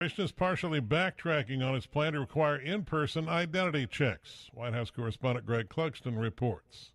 Administration is partially backtracking on its plan to require in-person identity checks. White House correspondent Greg Clugston reports.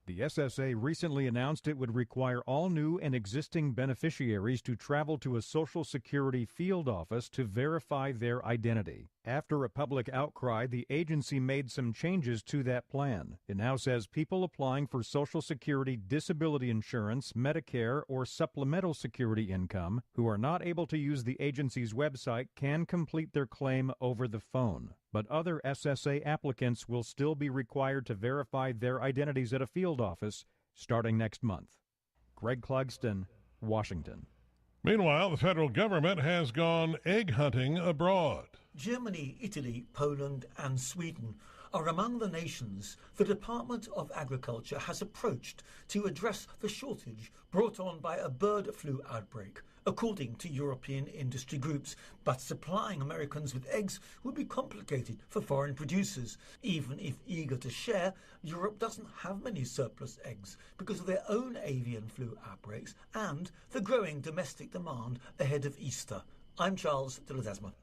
The SSA recently announced it would require all new and existing beneficiaries to travel to a Social Security field office to verify their identity. After a public outcry, the agency made some changes to that plan. It now says people applying for Social Security disability insurance, Medicare, or supplemental security income who are not able to use the agency's website can complete their claim over the phone. But other SSA applicants will still be required to verify their identities at a field office starting next month. Greg Clugston, Washington. Meanwhile, the federal government has gone egg hunting abroad. Germany, Italy, Poland and Sweden are among the nations the Department of Agriculture has approached to address the shortage brought on by a bird flu outbreak, according to European industry groups. But supplying Americans with eggs would be complicated for foreign producers. Even if eager to share, Europe doesn't have many surplus eggs because of their own avian flu outbreaks and the growing domestic demand ahead of Easter. I'm Charles de Ledesma.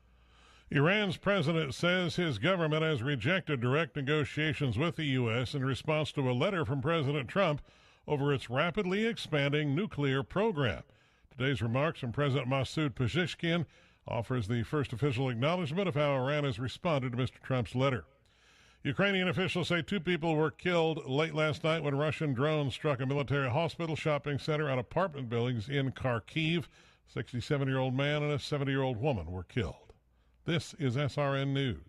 Iran's president says his government has rejected direct negotiations with the U.S. in response to a letter from President Trump over its rapidly expanding nuclear program. Today's remarks from President Masoud Pezeshkian offers the first official acknowledgement of how Iran has responded to Mr. Trump's letter. Ukrainian officials say 2 people were killed late last night when Russian drones struck a military hospital, shopping center, and apartment buildings in Kharkiv. A 67-year-old man and a 70-year-old woman were killed. This is SRN News.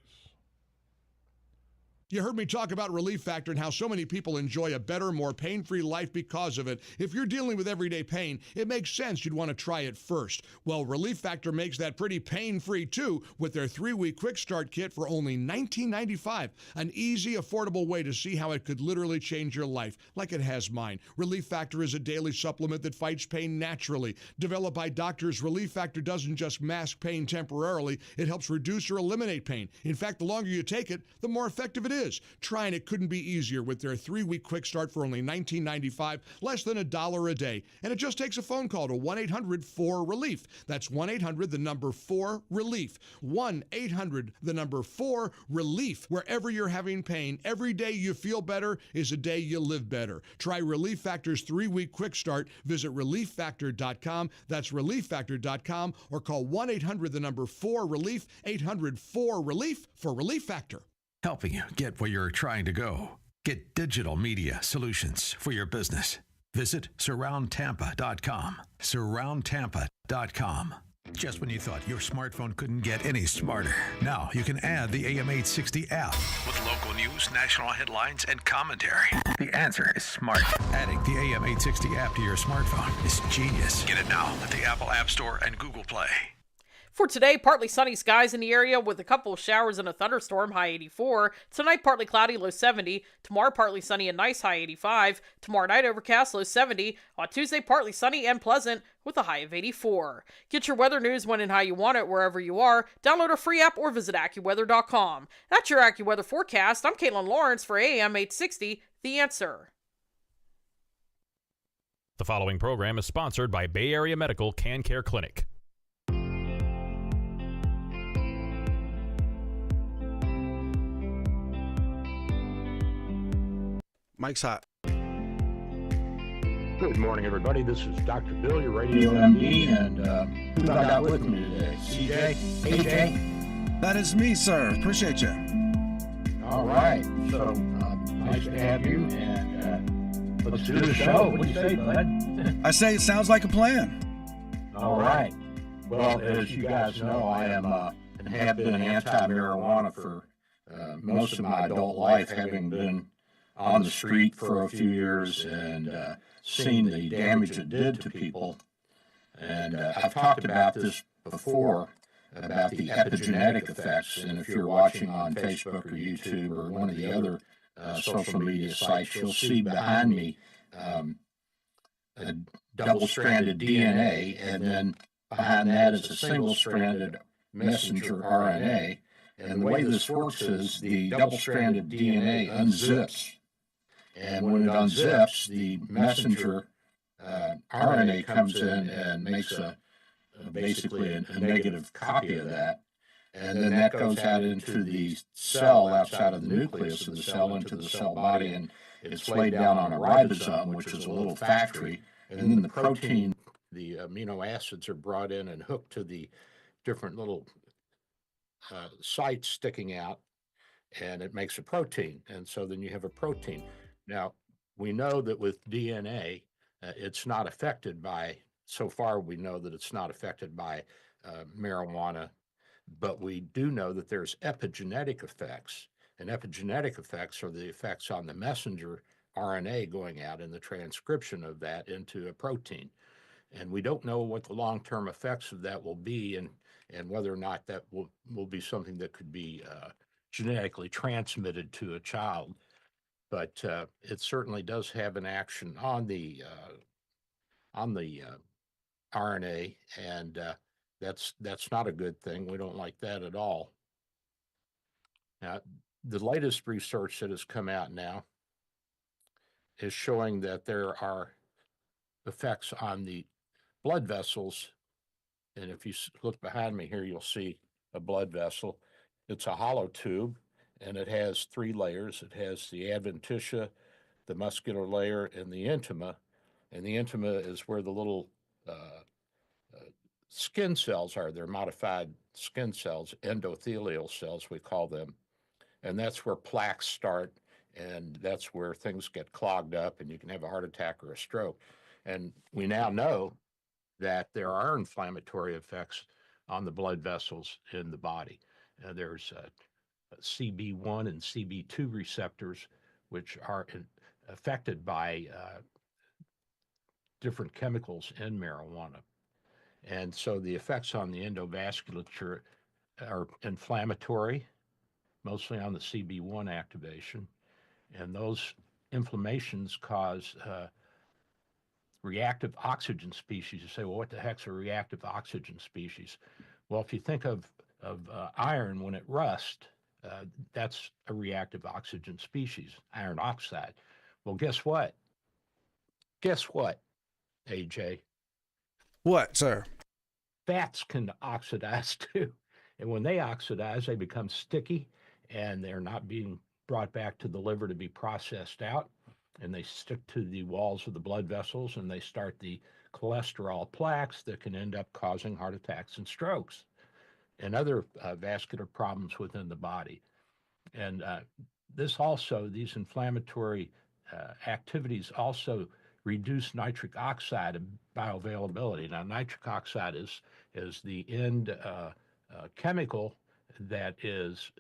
You heard me talk about Relief Factor and how so many people enjoy a better, more pain-free life because of it. If you're dealing with everyday pain, it makes sense you'd want to try it first. Well, Relief Factor makes that pretty pain-free too with their 3-week quick start kit for only $19.95. An easy, affordable way to see how it could literally change your life, like it has mine. Relief Factor is a daily supplement that fights pain naturally. Developed by doctors, Relief Factor doesn't just mask pain temporarily, it helps reduce or eliminate pain. In fact, the longer you take it, the more effective it is. Trying it couldn't be easier with their 3-week quick start for only $19.95, less than $1 a day. And it just takes a phone call to 1-800-4RELIEF. That's 1-800-4RELIEF. 1-800-4RELIEF. Wherever you're having pain, every day you feel better is a day you live better. Try Relief Factor's 3-week quick start. Visit ReliefFactor.com. That's ReliefFactor.com, or call 1-800-4RELIEF. 800-4RELIEF for Relief Factor. Helping you get where you're trying to go. Get digital media solutions for your business. Visit SurroundTampa.com. SurroundTampa.com. Just when you thought your smartphone couldn't get any smarter, now you can add the AM860 app with local news, national headlines, and commentary. The answer is smart. Adding the AM860 app to your smartphone is genius. Get it now at the Apple App Store and Google Play. For today, partly sunny skies in the area with a couple of showers and a thunderstorm, high 84. Tonight, partly cloudy, low 70. Tomorrow, partly sunny and nice, high 85. Tomorrow night, overcast, low 70. On Tuesday, partly sunny and pleasant with a high of 84. Get your weather news when and how you want it wherever you are. Download our free app or visit AccuWeather.com. That's your AccuWeather forecast. I'm Caitlin Lawrence for AM 860, The Answer. The following program is sponsored by Bay Area Medical Can Care Clinic. Mike's hot. Good morning, everybody. This is Dr. Bill, your radio MD, and who I got with me today? CJ? AJ? That is me, sir. Appreciate you. All right. So, nice to have you, and let's do the show. What do you say, bud? I say it sounds like a plan. All right. Well, as you guys know, I am and have been anti-marijuana for most of my adult life, having been on the street for a few years and seen the damage it did to people. And I've talked about this before, about the epigenetic effects. And if you're watching on Facebook or YouTube or one of the other social media sites, you'll see behind me a double-stranded DNA, and then behind that is a single-stranded messenger RNA. And the way this works is the double-stranded DNA unzips. And when it unzips, the messenger RNA comes in and makes a basically a negative copy of that. And then that goes out into the cell outside of the nucleus of the cell, into the cell body, and it's laid down on a ribosome, which is a little factory. And then the protein, the amino acids are brought in and hooked to the different little sites sticking out, and it makes a protein. And so then you have a protein. Now, we know that with DNA, it's not affected by, so far we know that it's not affected by marijuana, but we do know that there's epigenetic effects, and epigenetic effects are the effects on the messenger RNA going out and the transcription of that into a protein. And we don't know what the long-term effects of that will be, and whether or not that will be something that could be genetically transmitted to a child. But it certainly does have an action on the RNA, and that's not a good thing. We don't like that at all. Now, the latest research that has come out now is showing that there are effects on the blood vessels. And if you look behind me here, you'll see a blood vessel. It's a hollow tube, and it has 3 layers. It has the adventitia, the muscular layer, and the intima. And the intima is where the little skin cells are. They're modified skin cells, endothelial cells, we call them. And that's where plaques start, and that's where things get clogged up, and you can have a heart attack or a stroke. And we now know that there are inflammatory effects on the blood vessels in the body. There's CB1 and CB2 receptors, which are affected by different chemicals in marijuana. And so the effects on the endovasculature are inflammatory, mostly on the CB1 activation. And those inflammations cause reactive oxygen species. You say, well, what the heck's a reactive oxygen species? Well, if you think of iron when it rusts, that's a reactive oxygen species, iron oxide. Well, guess what? Guess what, AJ? What, sir? Fats can oxidize too. And when they oxidize, they become sticky, and they're not being brought back to the liver to be processed out. And they stick to the walls of the blood vessels, and they start the cholesterol plaques that can end up causing heart attacks and strokes and other vascular problems within the body. And these inflammatory activities also reduce nitric oxide bioavailability. Now, nitric oxide is the end chemical that is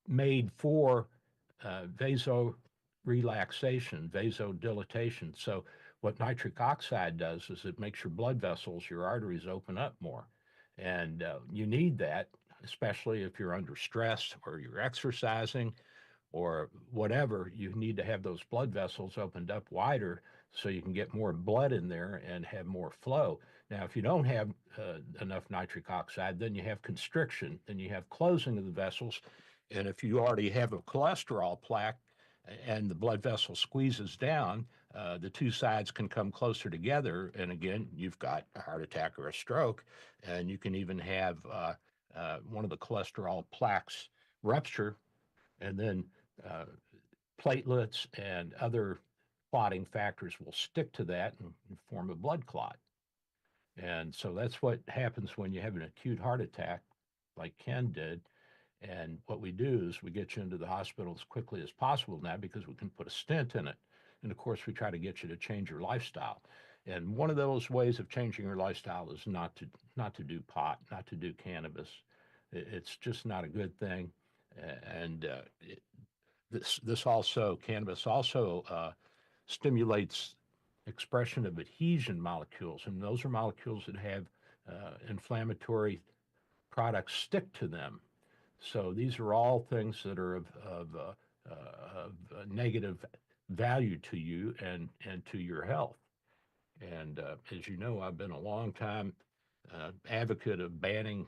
made for vasorelaxation, vasodilatation. So what nitric oxide does is it makes your blood vessels, your arteries open up more. And you need that, especially if you're under stress or you're exercising or whatever. You need to have those blood vessels opened up wider so you can get more blood in there and have more flow. Now, if you don't have enough nitric oxide, then you have constriction, then you have closing of the vessels. And if you already have a cholesterol plaque and the blood vessel squeezes down, the two sides can come closer together. And again, you've got a heart attack or a stroke. And you can even have one of the cholesterol plaques rupture, and then platelets and other clotting factors will stick to that and form a blood clot. And so that's what happens when you have an acute heart attack like Ken did. And what we do is we get you into the hospital as quickly as possible now because we can put a stent in it. And of course, we try to get you to change your lifestyle. And one of those ways of changing your lifestyle is not to do pot, not to do cannabis. It's just not a good thing. And cannabis also stimulates expression of adhesion molecules, and those are molecules that have inflammatory products stick to them. So these are all things that are of negative value to you and to your health. And as you know, I've been a long time advocate of banning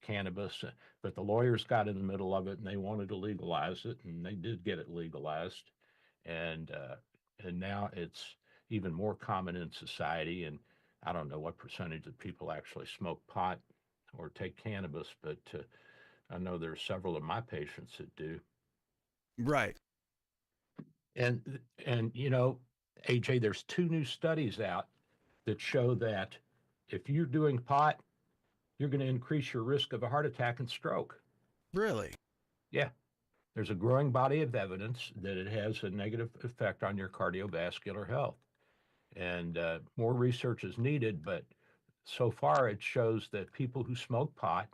cannabis, but the lawyers got in the middle of it and they wanted to legalize it, and they did get it legalized. And now it's even more common in society. And I don't know what percentage of people actually smoke pot or take cannabis, but I know there's several of my patients that do. Right. And you know, AJ, there's 2 new studies out that show that if you're doing pot, you're going to increase your risk of a heart attack and stroke. Really? Yeah. There's a growing body of evidence that it has a negative effect on your cardiovascular health. And more research is needed, but so far it shows that people who smoke pot,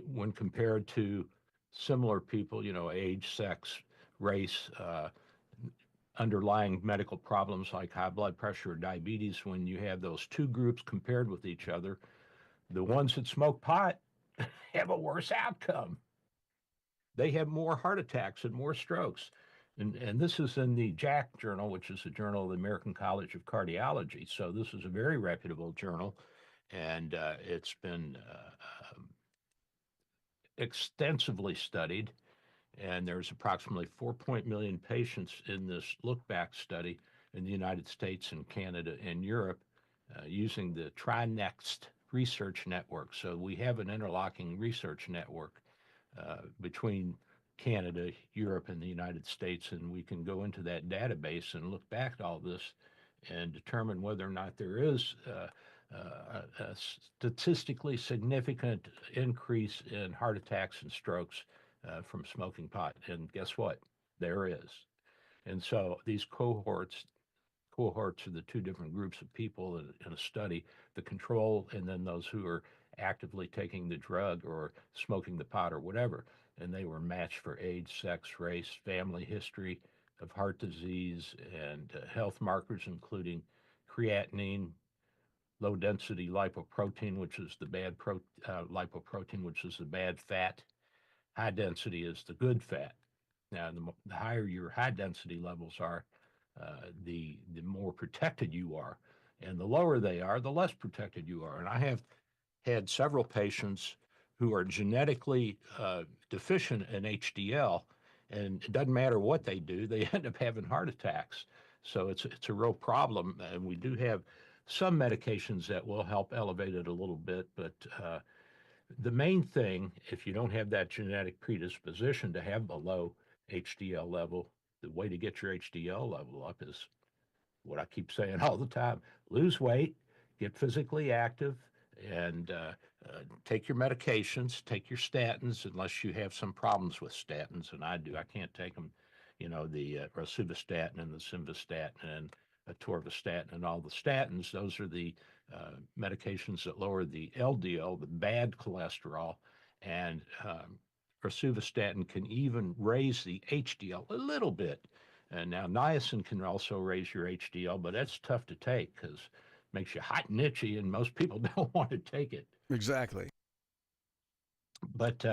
when compared to similar people, you know, age, sex, race, underlying medical problems like high blood pressure or diabetes, when you have those 2 groups compared with each other, the ones that smoke pot have a worse outcome. They have more heart attacks and more strokes. And this is in the JACC journal, which is the Journal of the American College of Cardiology. So this is a very reputable journal, and it's been extensively studied. And there's approximately 4 million patients in this look-back study in the United States and Canada and Europe using the TriNext research network. So we have an interlocking research network between Canada, Europe, and the United States, and we can go into that database and look back at all this and determine whether or not there is a statistically significant increase in heart attacks and strokes from smoking pot. And guess what? There is. And so these cohorts are the 2 different groups of people in a study, the control and then those who are actively taking the drug or smoking the pot or whatever. And they were matched for age, sex, race, family history of heart disease, and health markers, including creatinine, low density lipoprotein, which is the bad lipoprotein, which is the bad fat. High density is the good fat. Now, the higher your high density levels are, the more protected you are. And the lower they are, the less protected you are. And I have had several patients who are genetically deficient in HDL, and it doesn't matter what they do, they end up having heart attacks. So it's a real problem. And we do have some medications that will help elevate it a little bit, but the main thing, if you don't have that genetic predisposition to have a low HDL level, the way to get your HDL level up is what I keep saying all the time: lose weight, get physically active, and take your medications, take your statins, unless you have some problems with statins, and I do. I can't take them, you know, the rosuvastatin and the simvastatin and atorvastatin and all the statins. Those are the medications that lower the LDL, the bad cholesterol, and rosuvastatin can even raise the HDL a little bit. And now niacin can also raise your HDL, but that's tough to take because it makes you hot and itchy, and most people don't want to take it. Exactly. But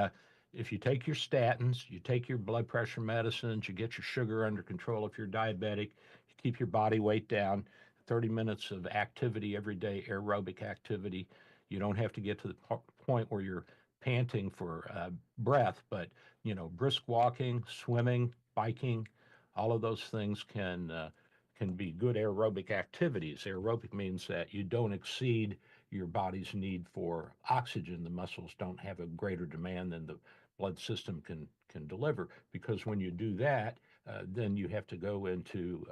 if you take your statins, you take your blood pressure medicines, you get your sugar under control if you're diabetic, you keep your body weight down, 30 minutes of activity every day, aerobic activity. You don't have to get to the point where you're panting for breath, but, you know, brisk walking, swimming, biking, all of those things can be good aerobic activities. Aerobic means that you don't exceed your body's need for oxygen. The muscles don't have a greater demand than the blood system can deliver, because when you do that, then you have to go into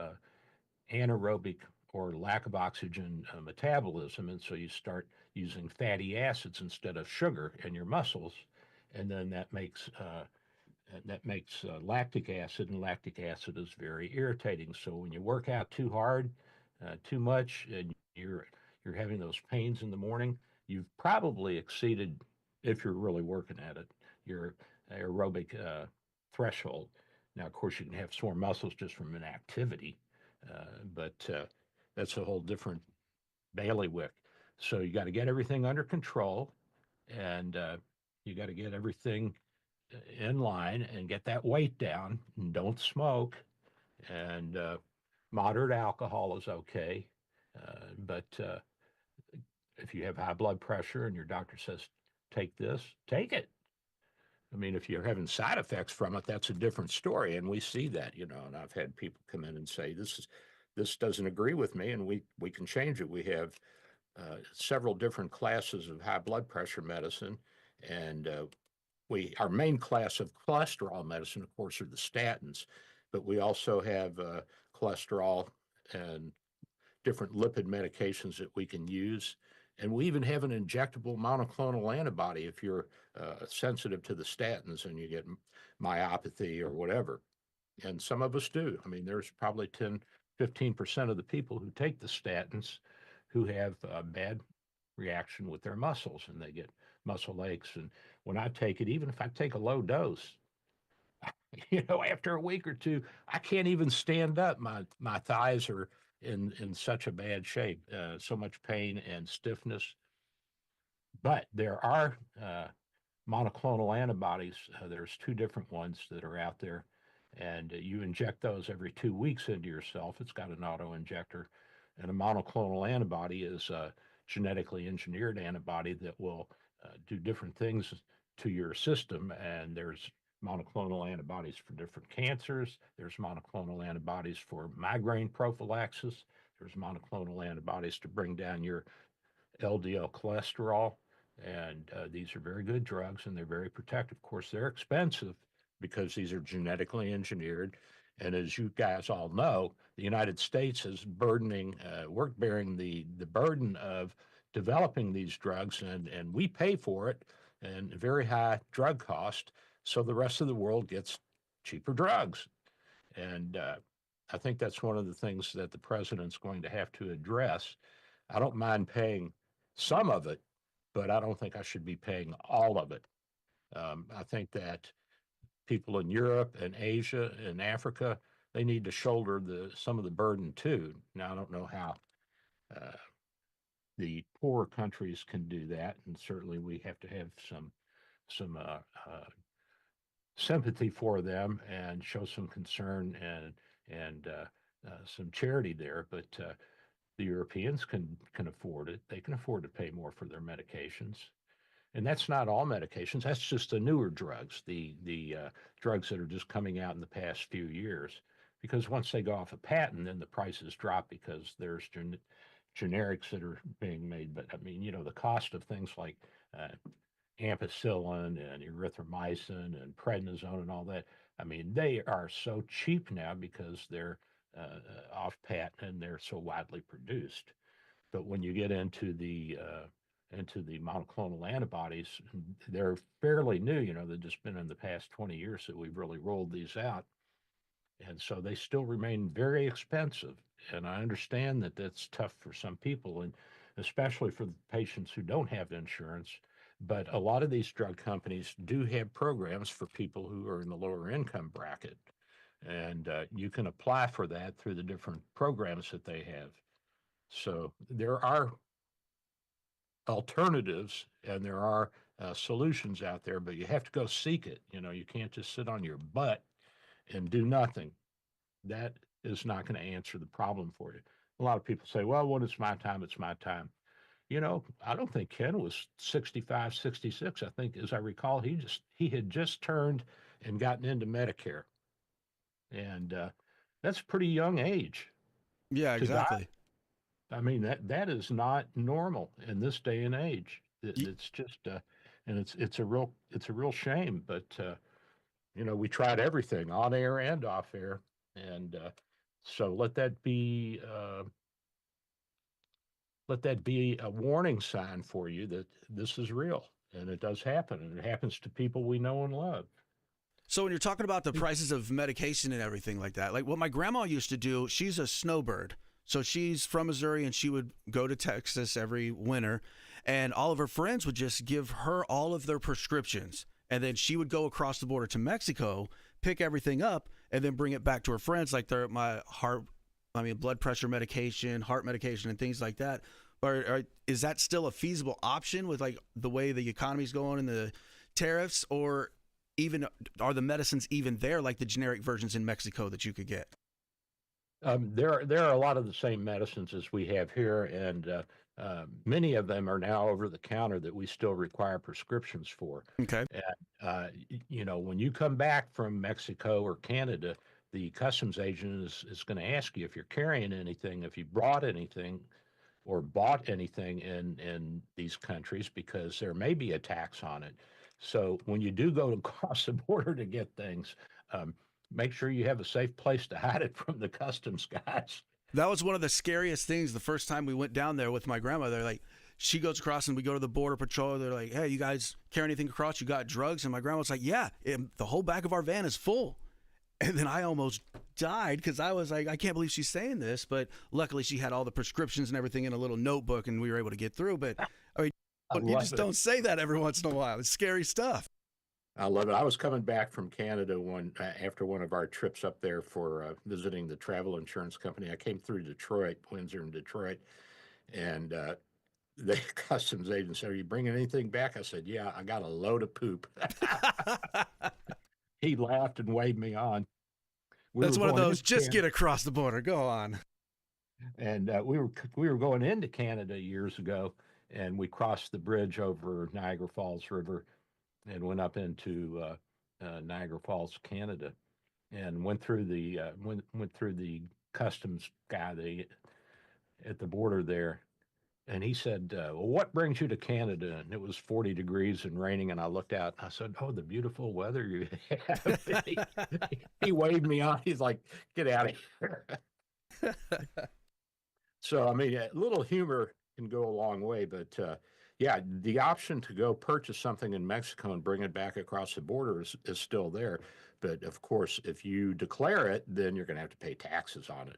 anaerobic or lack of oxygen metabolism, and so you start using fatty acids instead of sugar in your muscles, and then that makes lactic acid, and lactic acid is very irritating. So when you work out too hard, too much, and you're having those pains in the morning, you've probably exceeded, if you're really working at it, your aerobic threshold. Now, of course, you can have sore muscles just from inactivity, but that's a whole different bailiwick. So you got to get everything under control, and you got to get everything in line and get that weight down, and don't smoke, and moderate alcohol is okay. But if you have high blood pressure and your doctor says, take this, take it. I mean, if you're having side effects from it, that's a different story. And we see that, you know, and I've had people come in and say, this doesn't agree with me, and we can change it. We have several different classes of high blood pressure medicine, and our main class of cholesterol medicine, of course, are the statins, but we also have cholesterol and different lipid medications that we can use. And we even have an injectable monoclonal antibody if you're sensitive to the statins and you get myopathy or whatever. And some of us do. I mean, there's probably 15% of the people who take the statins who have a bad reaction with their muscles, and they get muscle aches. And when I take it, even if I take a low dose, after a week or two, I can't even stand up. My thighs are in such a bad shape, so much pain and stiffness. But there are monoclonal antibodies. There's 2 different ones that are out there, and you inject those every 2 weeks into yourself. It's got an auto injector, and a monoclonal antibody is a genetically engineered antibody that will do different things to your system. And there's monoclonal antibodies for different cancers. There's monoclonal antibodies for migraine prophylaxis. There's monoclonal antibodies to bring down your LDL cholesterol. And these are very good drugs, and they're very protective. Of course, they're expensive because these are genetically engineered. And as you guys all know, the United States is bearing the burden of developing these drugs, and we pay for it, and very high drug cost. So the rest of the world gets cheaper drugs. And I think that's one of the things that the president's going to have to address. I don't mind paying some of it, but I don't think I should be paying all of it. I think that people in Europe and Asia and Africa, they need to shoulder some of the burden too. Now, I don't know how the poorer countries can do that, and certainly we have to have some sympathy for them and show some concern and some charity there. But the Europeans can afford it. They can afford to pay more for their medications. And that's not all medications. That's just the newer drugs, the drugs that are just coming out in the past few years. Because once they go off a patent, then the prices drop because there's generics that are being made. But I mean, the cost of things like ampicillin and erythromycin and prednisone and all that, I mean, they are so cheap now because they're off patent and they're so widely produced. But when you get into the monoclonal antibodies, they're fairly new. They've just been in the past 20 years that we've really rolled these out. And so they still remain very expensive. And I understand that that's tough for some people, and especially for the patients who don't have insurance. But a lot of these drug companies do have programs for people who are in the lower income bracket. And you can apply for that through the different programs that they have. So there are alternatives and there are solutions out there, but you have to go seek it. You can't just sit on your butt and do nothing. That is not going to answer the problem for you. A lot of people say, well, when it's my time, it's my time. I don't think Ken was 65, 66. I think, as I recall, he had just turned and gotten into Medicare. And that's a pretty young age. Yeah, exactly. I mean, that is not normal in this day and age. It's just, and it's a real shame. But we tried everything on air and off air, and so let that be a warning sign for you that this is real, and it does happen, and it happens to people we know and love. So when you're talking about the prices of medication and everything like that, like what my grandma used to do, she's a snowbird. So she's from Missouri, and she would go to Texas every winter, and all of her friends would just give her all of their prescriptions. And then she would go across the border to Mexico, pick everything up, and then bring it back to her friends, like blood pressure medication, heart medication, and things like that. Or is that still a feasible option with like the way the economy's going and the tariffs, or even are the medicines even there, like the generic versions in Mexico that you could get? There are a lot of the same medicines as we have here, and many of them are now over the counter that we still require prescriptions for. Okay. And, when you come back from Mexico or Canada, the customs agent is going to ask you if you're carrying anything, if you brought anything, or bought anything in these countries because there may be a tax on it. So when you do go across the border to get things, make sure you have a safe place to hide it from the customs guys. That was one of the scariest things the first time we went down there with my grandmother. Like, she goes across and we go to the border patrol. They're like, hey, you guys carry anything across? You got drugs? And my grandma was like, yeah, the whole back of our van is full. And then I almost died because I was like, I can't believe she's saying this. But luckily she had all the prescriptions and everything in a little notebook and we were able to get through. But I mean, you just don't say that every once in a while. It's scary stuff. I love it. I was coming back from Canada after one of our trips up there for visiting the travel insurance company. I came through Detroit, Windsor and Detroit, and the customs agent said, are you bringing anything back? I said, yeah, I got a load of poop. He laughed and waved me on. That's one of those, just get across the border. Go on. And we were going into Canada years ago, and we crossed the bridge over Niagara Falls River and went up into Niagara Falls, Canada, and went through the went through the customs guy at the border there. And he said, well, what brings you to Canada? And it was 40 degrees and raining. And I looked out and I said, oh, the beautiful weather you have. He waved me on. He's like, get out of here. So, I mean, a little humor can go a long way. But yeah, the option to go purchase something in Mexico and bring it back across the border is still there. But of course, if you declare it, then you're going to have to pay taxes on it.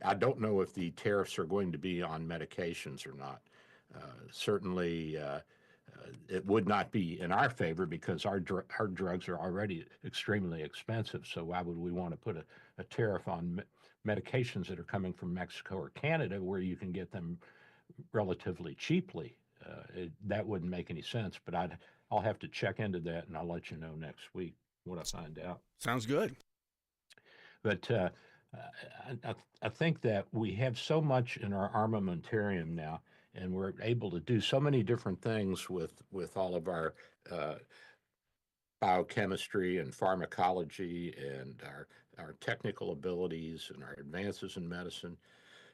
I don't know if the tariffs are going to be on medications or not. Certainly, it would not be in our favor because our drugs are already extremely expensive. So why would we want to put a tariff on medications that are coming from Mexico or Canada where you can get them relatively cheaply? That wouldn't make any sense. But I'll have to check into that, and I'll let you know next week what I find out. Sounds good. But I think that we have so much in our armamentarium now, and we're able to do so many different things with all of our biochemistry and pharmacology and our technical abilities and our advances in medicine.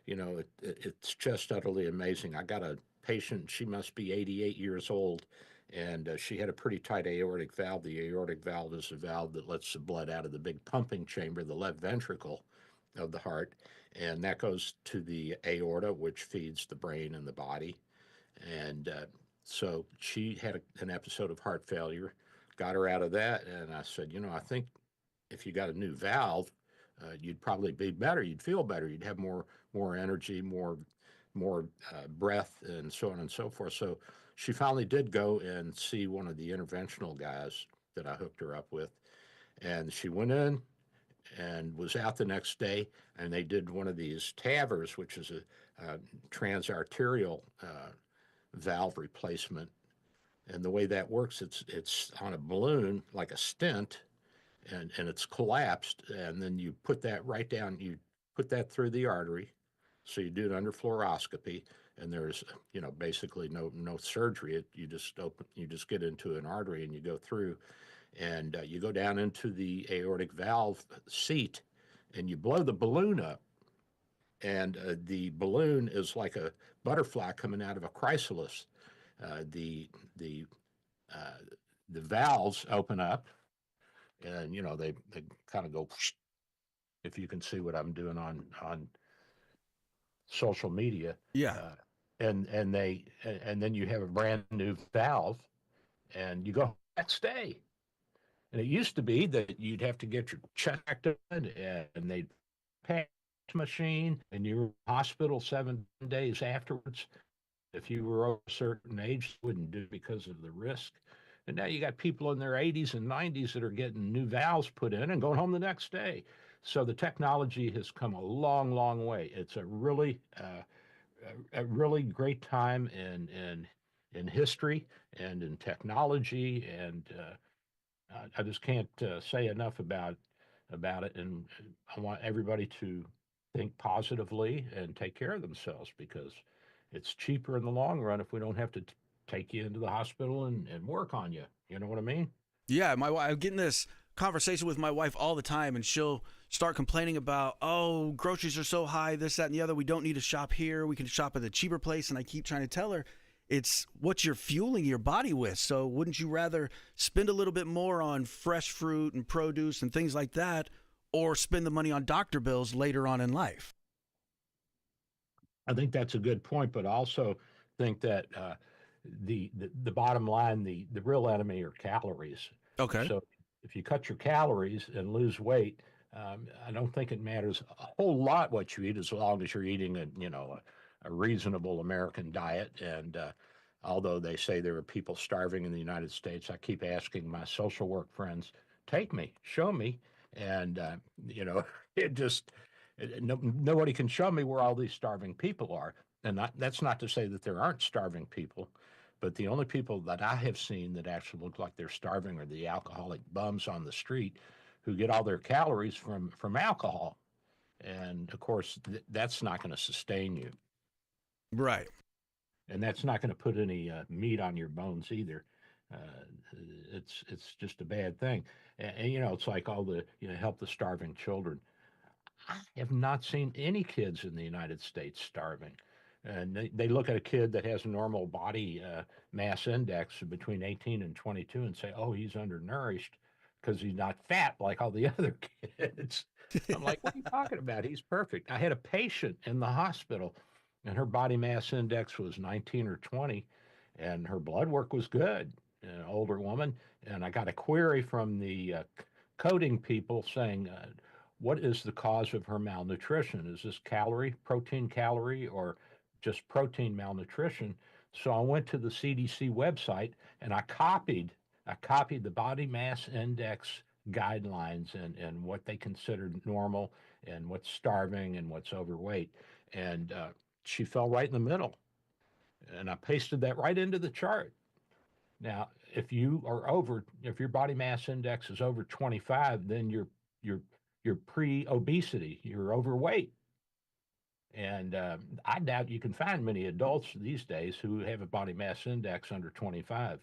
You know, it's just utterly amazing. I got a patient, she must be 88 years old, and she had a pretty tight aortic valve. The aortic valve is a valve that lets the blood out of the big pumping chamber, the left ventricle of the heart, and that goes to the aorta, which feeds the brain and the body. And so she had an episode of heart failure, got her out of that, and I said, you know, I think if you got a new valve, you'd probably be better. You'd feel better. You'd have more energy, more breath, and so on and so forth. So she finally did go and see one of the interventional guys that I hooked her up with, and she went in and was out the next day, and they did one of these TAVRs, which is a transarterial valve replacement. And the way that works, it's on a balloon like a stent, and it's collapsed, and then you put that right down, you put that through the artery. So you do it under fluoroscopy, and there's, you know, basically no surgery. You just get into an artery and you go through, and you go down into the aortic valve seat, and you blow the balloon up, and the balloon is like a butterfly coming out of a chrysalis. The valves open up, and you know they kind of go. If you can see what I'm doing on social media, yeah, and then you have a brand new valve, and you go next day. And it used to be that you'd have to get your check done, and they'd patch machine, and you were in the hospital 7 days afterwards. If you were over a certain age, you wouldn't do it because of the risk. And now you got people in their 80s and 90s that are getting new valves put in and going home the next day. So the technology has come a long, long way. It's a really great time in history and in technology, and I just can't say enough about it. And I want everybody to think positively and take care of themselves, because it's cheaper in the long run if we don't have to take you into the hospital and work on you. You know what I mean? Yeah, my wife, I'm getting this conversation with my wife all the time, and she'll start complaining about, oh, groceries are so high, this, that, and the other. We don't need to shop here. We can shop at a cheaper place. And I keep trying to tell her it's what you're fueling your body with. So wouldn't you rather spend a little bit more on fresh fruit and produce and things like that, or spend the money on doctor bills later on in life? I think that's a good point, but I also think that the bottom line, the real enemy are calories. Okay. So if you cut your calories and lose weight, I don't think it matters a whole lot what you eat, as long as you're eating a reasonable American diet. And although they say there are people starving in the United States, I keep asking my social work friends, take me, show me. And, it just, nobody can show me where all these starving people are. And that's not to say that there aren't starving people, but the only people that I have seen that actually look like they're starving are the alcoholic bums on the street who get all their calories from alcohol. And of course, that's not going to sustain you. Right. And that's not going to put any meat on your bones either. It's just a bad thing. And it's like all the, help the starving children. I have not seen any kids in the United States starving. And they look at a kid that has a normal body mass index between 18 and 22 and say, oh, he's undernourished because he's not fat like all the other kids. I'm like, what are you talking about? He's perfect. I had a patient in the hospital, and her body mass index was 19 or 20, and her blood work was good, an older woman. And I got a query from the coding people saying, what is the cause of her malnutrition? Is this protein calorie, or just protein malnutrition? So I went to the CDC website and I copied the body mass index guidelines and what they considered normal and what's starving and what's overweight. And she fell right in the middle. And I pasted that right into the chart. Now, if your body mass index is over 25, then you're pre-obesity, you're overweight. And I doubt you can find many adults these days who have a body mass index under 25.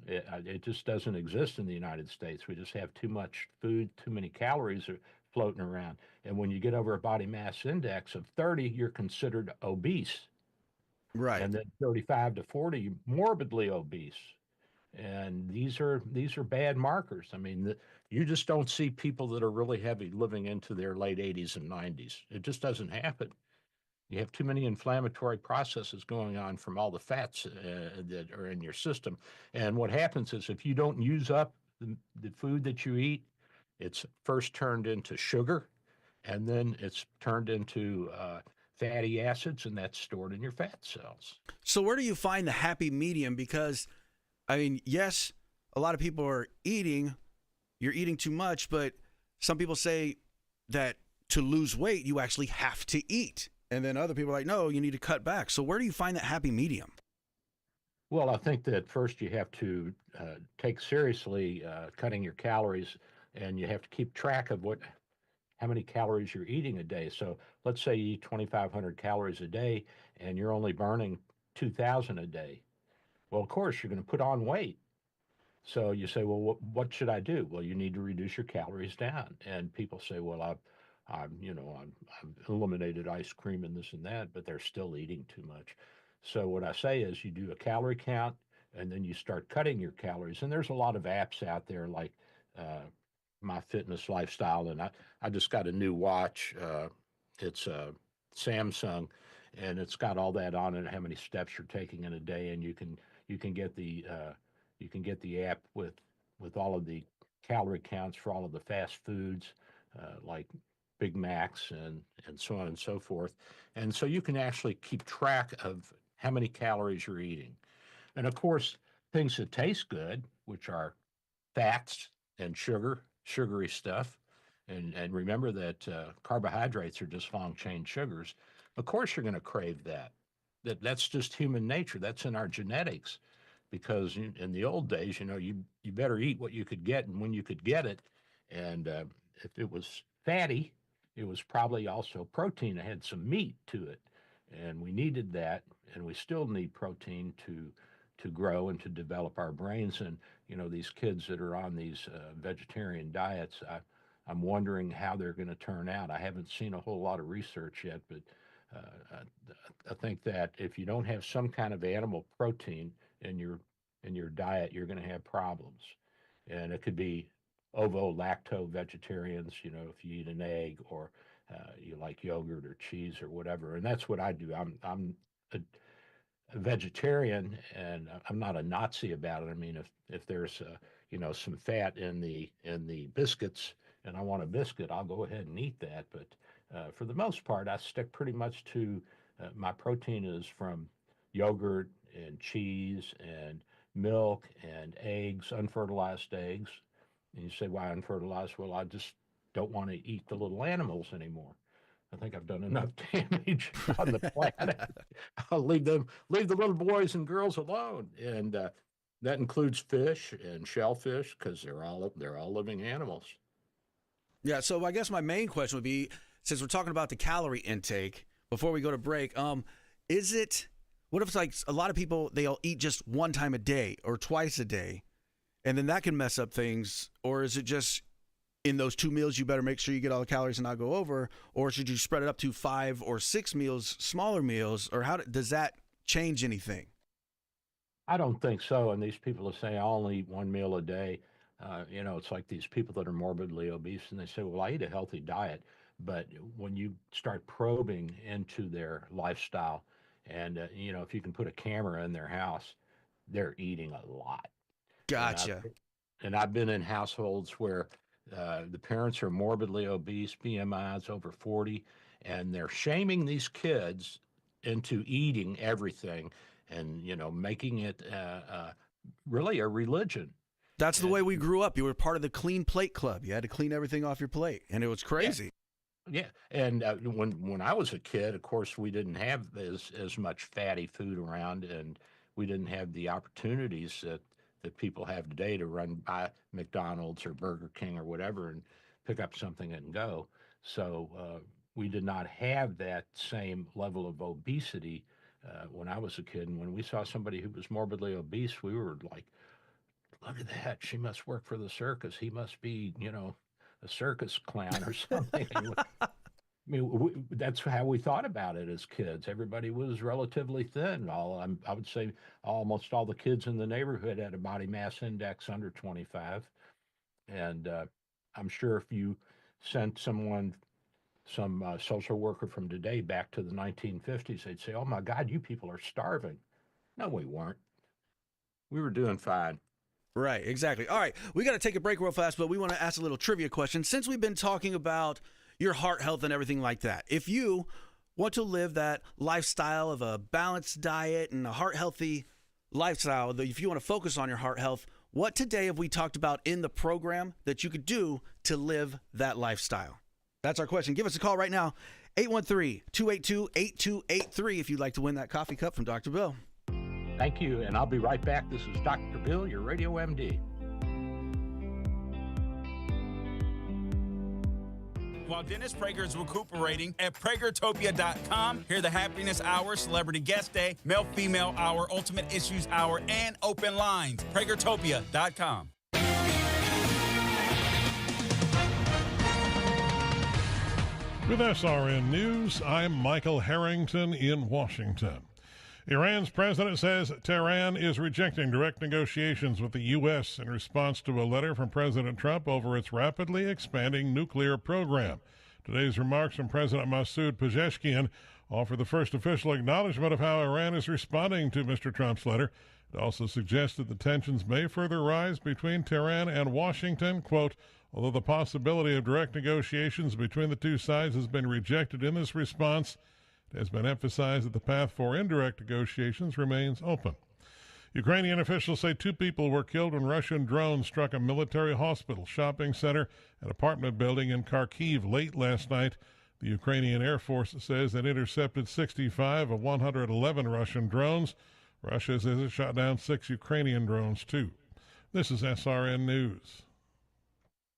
It just doesn't exist in the United States. We just have too much food, too many calories are floating around. And when you get over a body mass index of 30, you're considered obese. Right. And then 35 to 40, you're morbidly obese. And these are bad markers. I mean, you just don't see people that are really heavy living into their late 80s and 90s. It just doesn't happen. You have too many inflammatory processes going on from all the fats that are in your system. And what happens is if you don't use up the food that you eat, it's first turned into sugar, and then it's turned into fatty acids, and that's stored in your fat cells. So where do you find the happy medium? Because, I mean, yes, a lot of people are you're eating too much, but some people say that to lose weight, you actually have to eat. And then other people are like, no, you need to cut back. So where do you find that happy medium? Well, I think that first you have to take seriously cutting your calories, and you have to keep track of how many calories you're eating a day. So let's say you eat 2,500 calories a day, and you're only burning 2,000 a day. Well, of course, you're going to put on weight. So you say, well, what should I do? Well, you need to reduce your calories down. And people say, well, I've eliminated ice cream and this and that, but they're still eating too much. So what I say is you do a calorie count, and then you start cutting your calories. And there's a lot of apps out there like My Fitness Lifestyle, and I just got a new watch. It's a Samsung, and it's got all that on it, how many steps you're taking in a day, and you can get the app with all of the calorie counts for all of the fast foods like Big Macs and so on and so forth. And so you can actually keep track of how many calories you're eating. And of course, things that taste good, which are fats and sugary stuff. And remember that carbohydrates are just long chain sugars. Of course, you're going to crave that. That's just human nature. That's in our genetics. Because in the old days, you better eat what you could get and when you could get it. And if it was fatty, it was probably also protein. It had some meat to it. And we needed that, and we still need protein to to grow and to develop our brains. And, these kids that are on these vegetarian diets, I'm wondering how they're going to turn out. I haven't seen a whole lot of research yet, but I think that if you don't have some kind of animal protein in your diet, you're going to have problems. And it could be ovo-lacto vegetarians, if you eat an egg or you like yogurt or cheese or whatever. And that's what I do. I'm a vegetarian, and I'm not a Nazi about it. I mean, if there's some fat in the biscuits and I want a biscuit, I'll go ahead and eat that. But for the most part, I stick pretty much to my protein is from yogurt and cheese and milk and eggs, unfertilized eggs. And you say, why unfertilized? Well, I just don't want to eat the little animals anymore. I think I've done enough damage on the planet. I'll leave the little boys and girls alone. And that includes fish and shellfish, because they're all living animals. Yeah, so I guess my main question would be, since we're talking about the calorie intake, before we go to break, what if it's like a lot of people, they'll eat just one time a day or twice a day, and then that can mess up things? Or is it just in those 2 meals, you better make sure you get all the calories and not go over? Or should you spread it up to 5 or 6 meals, smaller meals? Or does that change anything? I don't think so. And these people are saying, I only eat 1 meal a day. It's like these people that are morbidly obese, and they say, well, I eat a healthy diet. But when you start probing into their lifestyle, and, if you can put a camera in their house, they're eating a lot. Gotcha. And I've been in households where the parents are morbidly obese, BMI's over 40, and they're shaming these kids into eating everything and, making it really a religion. That's the way we grew up. You were part of the clean plate club. You had to clean everything off your plate, and it was crazy. Yeah. And when I was a kid, of course, we didn't have as much fatty food around, and we didn't have the opportunities that people have today to run by McDonald's or Burger King or whatever and pick up something and go. So we did not have that same level of obesity when I was a kid. And when we saw somebody who was morbidly obese, we were like, look at that. She must work for the circus. He must be, a circus clown or something. I mean, that's how we thought about it as kids. Everybody was relatively thin. I would say almost all the kids in the neighborhood had a body mass index under 25. And I'm sure if you sent some social worker from today back to the 1950s, they'd say, oh, my God, you people are starving. No, we weren't. We were doing fine. Right, exactly. All right, we got to take a break real fast, but we want to ask a little trivia question. Since we've been talking about your heart health and everything like that, if you want to live that lifestyle of a balanced diet and a heart-healthy lifestyle, if you want to focus on your heart health, what today have we talked about in the program that you could do to live that lifestyle? That's our question. Give us a call right now, 813-282-8283, if you'd like to win that coffee cup from Dr. Bill. Thank you, and I'll be right back. This is Dr. Bill, your Radio MD. While Dennis Prager is recuperating at PragerTopia.com, hear the Happiness Hour, Celebrity Guest Day, Male-Female Hour, Ultimate Issues Hour, and Open Lines. PragerTopia.com. With SRN News, I'm Michael Harrington in Washington. Iran's president says Tehran is rejecting direct negotiations with the U.S. in response to a letter from President Trump over its rapidly expanding nuclear program. Today's remarks from President Masoud Pezeshkian offer the first official acknowledgement of how Iran is responding to Mr. Trump's letter. It also suggested the tensions may further rise between Tehran and Washington. Quote, although the possibility of direct negotiations between the two sides has been rejected in this response, it has been emphasized that the path for indirect negotiations remains open. Ukrainian officials say 2 people were killed when Russian drones struck a military hospital, shopping center, and apartment building in Kharkiv late last night. The Ukrainian Air Force says it intercepted 65 of 111 Russian drones. Russia says it shot down 6 Ukrainian drones, too. This is SRN News.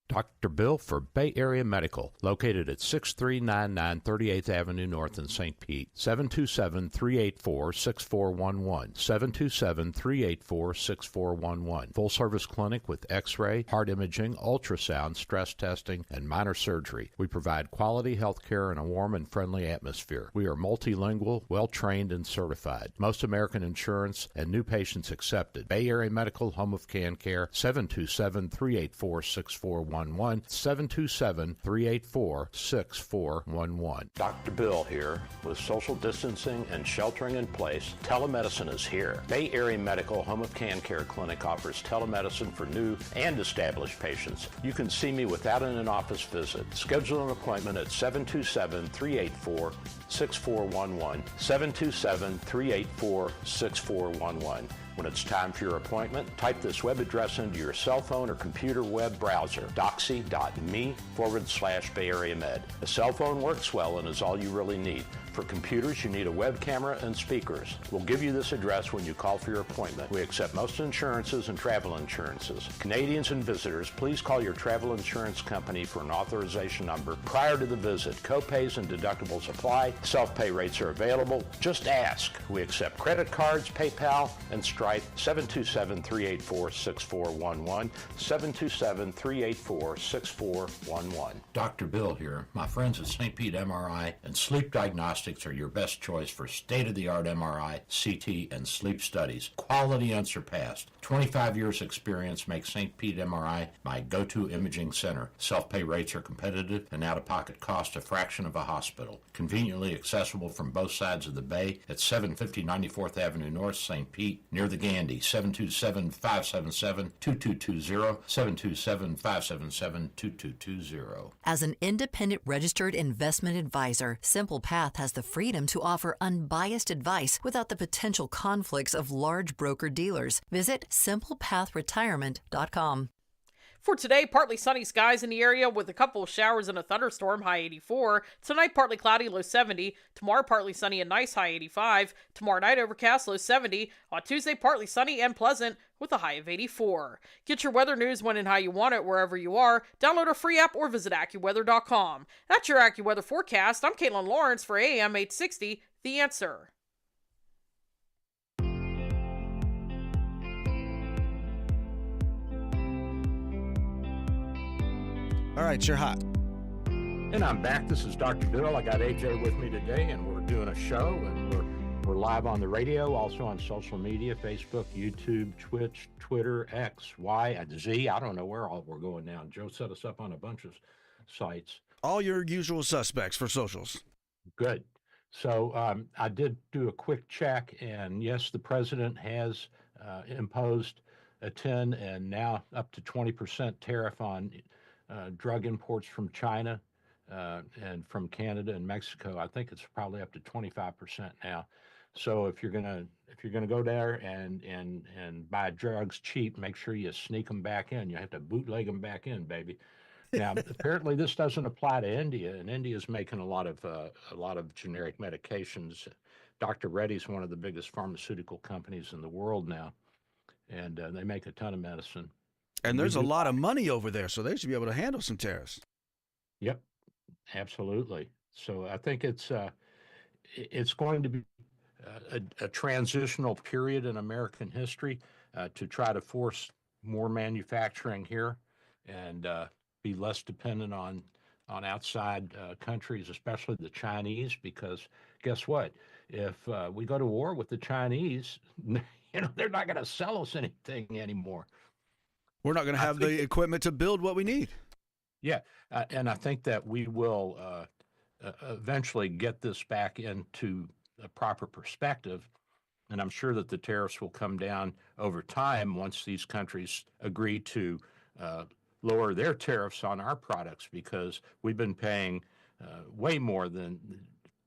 Dr. Bill for Bay Area Medical, located at 6399 38th Avenue North in St. Pete, 727-384-6411, 727-384-6411. Full-service clinic with x-ray, heart imaging, ultrasound, stress testing, and minor surgery. We provide quality health care in a warm and friendly atmosphere. We are multilingual, well-trained, and certified. Most American insurance and new patients accepted. Bay Area Medical, home of Can Care, 727-384-6411. 727-384-6411. Dr. Bill here. With social distancing and sheltering in place, telemedicine is here. Bay Area Medical Home of Can Care Clinic offers telemedicine for new and established patients. You can see me without an in-office visit. Schedule an appointment at 727-384-6411, 727-384-6411. When it's time for your appointment, type this web address into your cell phone or computer web browser, doxy.me/Bay Area Med. A cell phone works well and is all you really need. For computers, you need a web camera and speakers. We'll give you this address when you call for your appointment. We accept most insurances and travel insurances. Canadians and visitors, please call your travel insurance company for an authorization number prior to the visit. Copays and deductibles apply. Self-pay rates are available. Just ask. We accept credit cards, PayPal, and Stripe. 727-384-6411, 727-384-6411. Dr. Bill here. My friends at St. Pete MRI and Sleep Diagnostics are your best choice for state-of-the-art MRI, CT, and sleep studies. Quality unsurpassed. 25 years experience makes St. Pete MRI my go-to imaging center. Self-pay rates are competitive and out-of-pocket cost a fraction of a hospital. Conveniently accessible from both sides of the bay at 750 94th Avenue North, St. Pete, near the Gandy. 727-577-2220, 727-577-2220. As an independent registered investment advisor, Simple Path has the freedom to offer unbiased advice without the potential conflicts of large broker-dealers. Visit simplepathretirement.com. For today, partly sunny skies in the area with a couple of showers and a thunderstorm, high 84. Tonight, partly cloudy, low 70. Tomorrow, partly sunny and nice, high 85. Tomorrow night, overcast, low 70. On Tuesday, partly sunny and pleasant with a high of 84. Get your weather news when and how you want it, wherever you are. Download a free app or visit AccuWeather.com. That's your AccuWeather forecast. I'm Caitlin Lawrence for AM 860, The Answer. All right, you're hot. And I'm back. This is Dr. Bill. I got AJ with me today, and we're doing a show, and we're live on the radio, also on social media, Facebook, YouTube, Twitch, Twitter, X, Y, Z. I don't know where all we're going now. Joe set us up on a bunch of sites. All your usual suspects for socials. Good. So I did do a quick check, and yes, the president has imposed a 10 and now up to 20% tariff on drug imports from China and from Canada and Mexico. I think it's probably up to 25% now. So if you're gonna go there and buy drugs cheap, make sure you sneak them back in. You have to bootleg them back in, baby. Now, apparently this doesn't apply to India, and India's making a lot of generic medications. Dr. Reddy's one of the biggest pharmaceutical companies in the world now, and they make a ton of medicine. And there's a lot of money over there, so they should be able to handle some tariffs. Yep, absolutely. So I think it's going to be a transitional period in American history to try to force more manufacturing here and be less dependent on outside countries, especially the Chinese, because guess what? If we go to war with the Chinese, they're not going to sell us anything anymore. We're not going to have the equipment to build what we need. Yeah, and I think that we will eventually get this back into a proper perspective, and I'm sure that the tariffs will come down over time once these countries agree to lower their tariffs on our products, because we've been paying way more than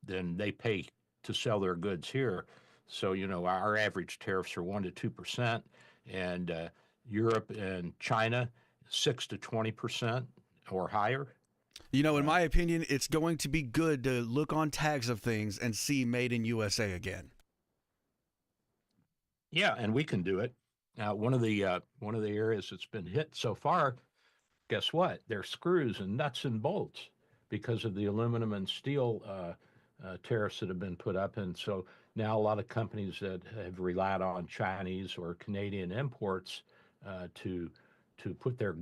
they pay to sell their goods here. So, our average tariffs are 1% to 2%, and Europe and China, 6 to 20% or higher. In my opinion, it's going to be good to look on tags of things and see made in USA again. Yeah, and we can do it. One of the areas that's been hit so far guess what? They're screws and nuts and bolts because of the aluminum and steel tariffs that have been put up. And so now a lot of companies that have relied on Chinese or Canadian imports to put their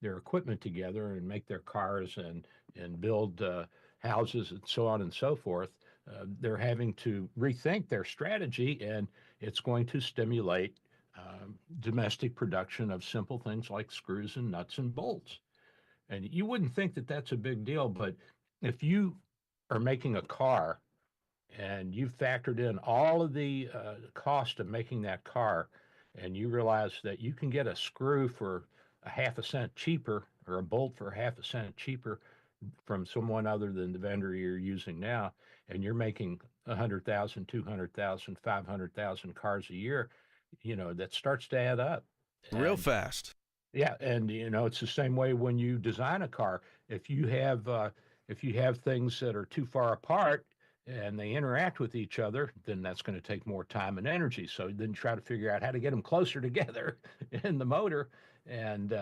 equipment together and make their cars and build houses and so on and so forth, they're having to rethink their strategy, and it's going to stimulate domestic production of simple things like screws and nuts and bolts. And you wouldn't think that that's a big deal, but if you are making a car and you've factored in all of the cost of making that car, and you realize that you can get a screw for a half a cent cheaper or a bolt for half a cent cheaper from someone other than the vendor you're using now, and you're making 100,000, 200,000, 500,000 cars a year, that starts to add up real fast. Yeah, and it's the same way when you design a car. If you have things that are too far apart and they interact with each other, then that's going to take more time and energy. So then try to figure out how to get them closer together in the motor. And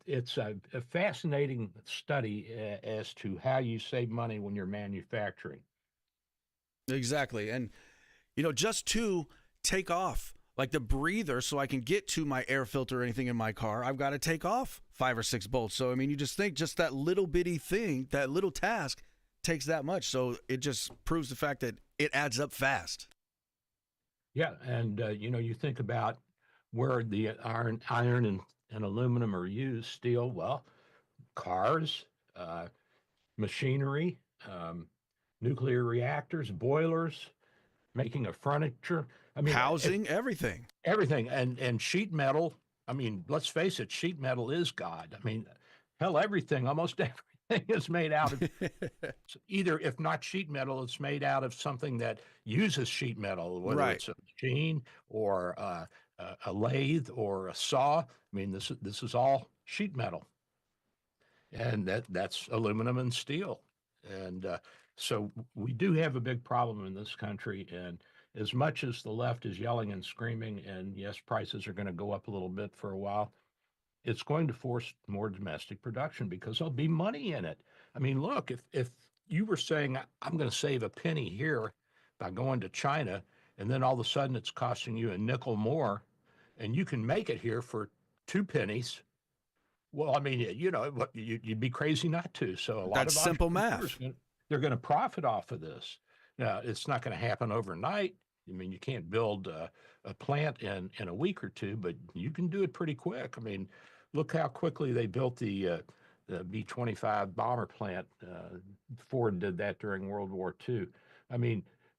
it's a fascinating study as to how you save money when you're manufacturing. Exactly. And, just to take off, like the breather, so I can get to my air filter or anything in my car, I've got to take off 5 or 6 bolts. So, you just think just that little bitty thing, that little task takes that much. So it just proves the fact that it adds up fast. Yeah. And, you think about where the iron and aluminum are used, steel, well, cars, machinery, nuclear reactors, boilers, making of furniture. Housing, everything. Everything. And sheet metal. Let's face it, sheet metal is God. Hell, almost everything is made out of either, if not sheet metal, it's made out of something that uses sheet metal, whether it's a machine or a lathe or a saw. This is all sheet metal, and that's aluminum and steel. And so we do have a big problem in this country. And as much as the left is yelling and screaming, and yes, prices are going to go up a little bit for a while, it's going to force more domestic production because there'll be money in it. Look, if you were saying, I'm going to save a penny here by going to China, and then all of a sudden it's costing you a nickel more, and you can make it here for 2 pennies. Well, you'd be crazy not to. So a lot That's of simple math. They're going to profit off of this. Now, it's not going to happen overnight. You can't build a plant in a week or two, but you can do it pretty quick. Look how quickly they built the B-25 bomber plant. Ford did that during World War II.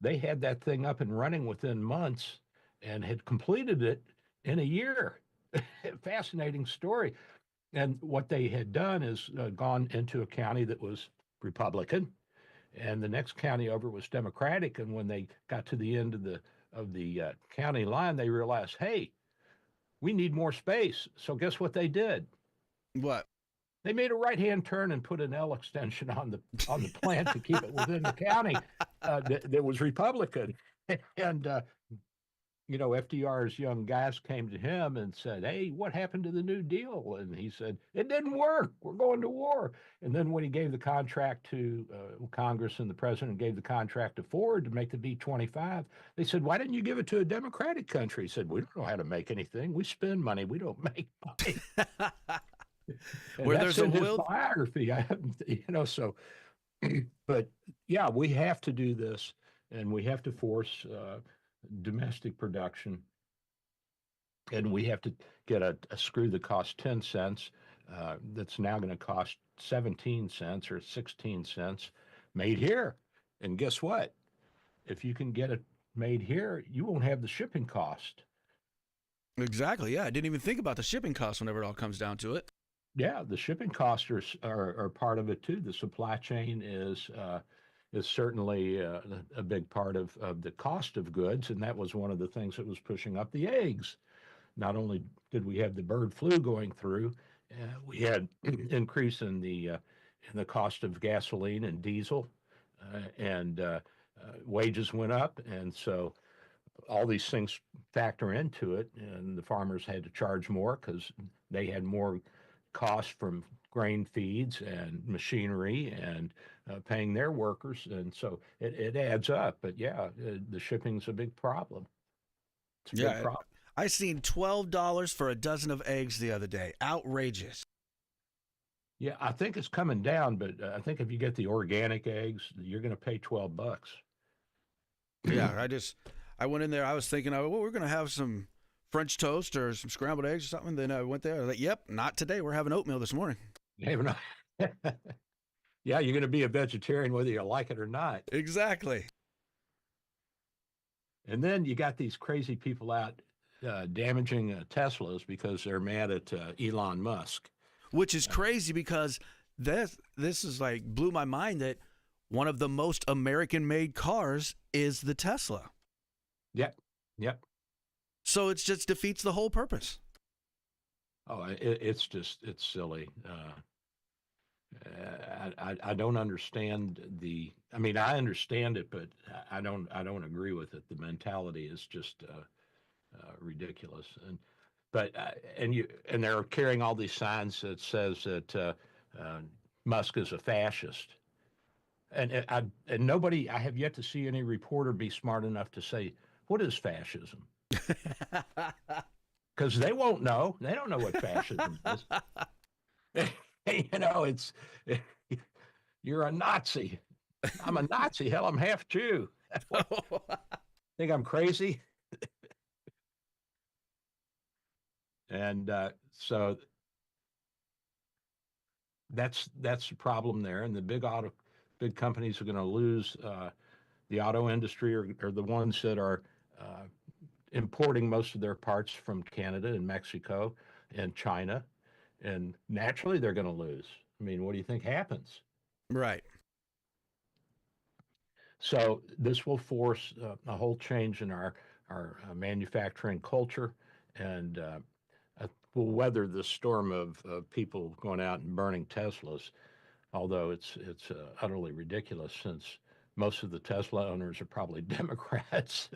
They had that thing up and running within months and had completed it in a year. Fascinating story. And what they had done is gone into a county that was Republican, and the next county over was Democratic. And when they got to the end of the county line, they realized, hey, we need more space. So guess what they did? What? They made a right-hand turn and put an L extension on the plant to keep it within the county that was Republican. And FDR's young guys came to him and said, hey, what happened to the New Deal? And he said, it didn't work. We're going to war. And then when he gave the contract to Congress, and the president gave the contract to Ford to make the B-25, they said, why didn't you give it to a Democratic country? He said, we don't know how to make anything. We spend money. We don't make money. Where there's a will, biography. But yeah, we have to do this, and we have to force domestic production, and we have to get a screw that costs 10 cents that's now going to cost 17 cents or 16 cents made here. And guess what? If you can get it made here, you won't have the shipping cost. Exactly. Yeah, I didn't even think about the shipping cost whenever it all comes down to it. Yeah, the shipping costs are part of it too. The supply chain is certainly a big part of the cost of goods, and that was one of the things that was pushing up the eggs. Not only did we have the bird flu going through, we had increase in the cost of gasoline and diesel, and wages went up, and so all these things factor into it, and the farmers had to charge more because they had more costs from grain feeds and machinery and paying their workers. And so it adds up. But yeah, the shipping's a big problem. It's a big problem. I seen $12 for a dozen of eggs the other day. Outrageous. Yeah, I think it's coming down, but I think if you get the organic eggs, you're going to pay $12. Yeah, I went in there. I was thinking, well, we're going to have some French toast or some scrambled eggs or something. Then I went there. I was like, yep, not today. We're having oatmeal this morning. Yeah, you're going to be a vegetarian whether you like it or not. Exactly. And then you got these crazy people out damaging Teslas because they're mad at Elon Musk. Which is crazy because this is like blew my mind that one of the most American-made cars is the Tesla. Yep. So it just defeats the whole purpose. Oh, it's silly. I don't understand I understand it, but I don't agree with it. The mentality is just ridiculous. And they're carrying all these signs that says that Musk is a fascist. And nobody, I have yet to see any reporter be smart enough to say, what is fascism? Because they won't know. They don't know what fascism is. You're a Nazi. I'm a Nazi. Hell, I'm half Jew. Think I'm crazy? And so that's the problem there. And the big companies are going to lose. The auto industry are the ones that are importing most of their parts from Canada and Mexico and China. And naturally, they're going to lose. I mean, what do you think happens? Right. So this will force a whole change in our manufacturing culture, and will weather the storm of people going out and burning Teslas, although it's utterly ridiculous since most of the Tesla owners are probably Democrats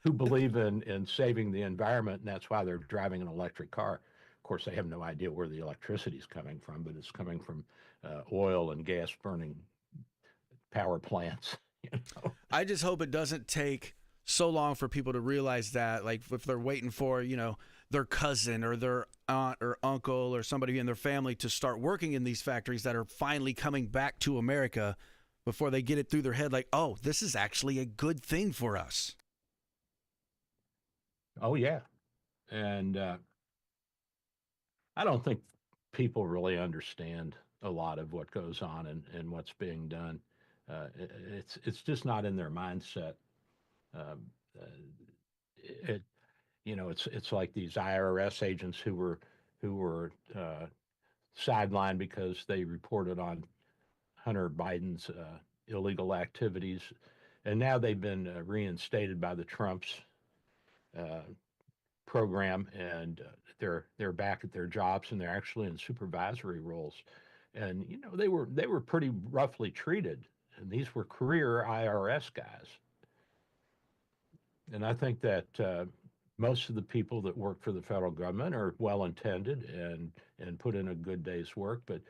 who believe in saving the environment, and that's why they're driving an electric car. Of course, they have no idea where the electricity is coming from, but it's coming from oil and gas burning power plants. I just hope it doesn't take so long for people to realize that, like if they're waiting for, their cousin or their aunt or uncle or somebody in their family to start working in these factories that are finally coming back to America before they get it through their head like, oh, this is actually a good thing for us. Oh, yeah. And I don't think people really understand a lot of what goes on and what's being done. It's just not in their mindset. It's like these IRS agents who were sidelined because they reported on Hunter Biden's illegal activities, and now they've been reinstated by the Trump's program, and they're back at their jobs, and they're actually in supervisory roles. And they were pretty roughly treated, and these were career IRS guys. And I think that most of the people that work for the federal government are well-intended and put in a good day's work, but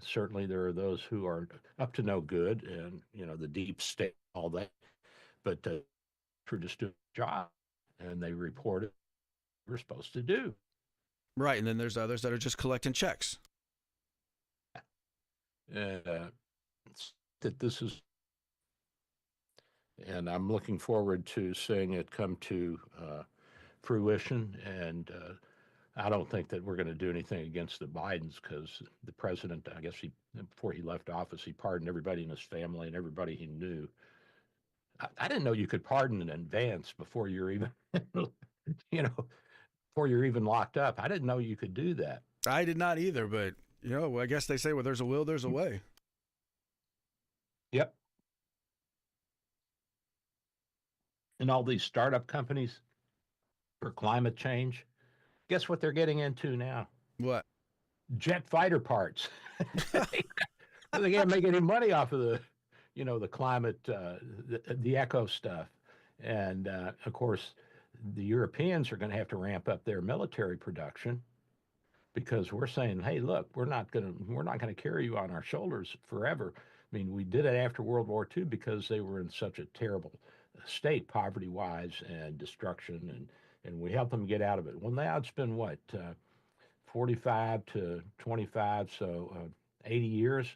certainly there are those who are up to no good, and the deep state, all that. But for just doing a job, and they report it, we're supposed to do. Right, and then there's others that are just collecting checks. That this is, and I'm looking forward to seeing it come to fruition. And I don't think that we're going to do anything against the Bidens, because the president, I guess before he left office, he pardoned everybody in his family and everybody he knew. I didn't know you could pardon in advance before you're even, before you're even locked up. I didn't know you could do that. I did not either, but I guess they say, well, there's a will, there's a way. Yep. And all these startup companies for climate change, guess what they're getting into now? What? Jet fighter parts. They can't make any money off of the climate, the eco stuff. And of course, the Europeans are going to have to ramp up their military production. because we're saying, hey, look, we're not gonna carry you on our shoulders forever. I mean, we did it after World War II because they were in such a terrible state, poverty-wise and destruction, and we helped them get out of it. Well, now it's been what, 45 to 25, so 80 years.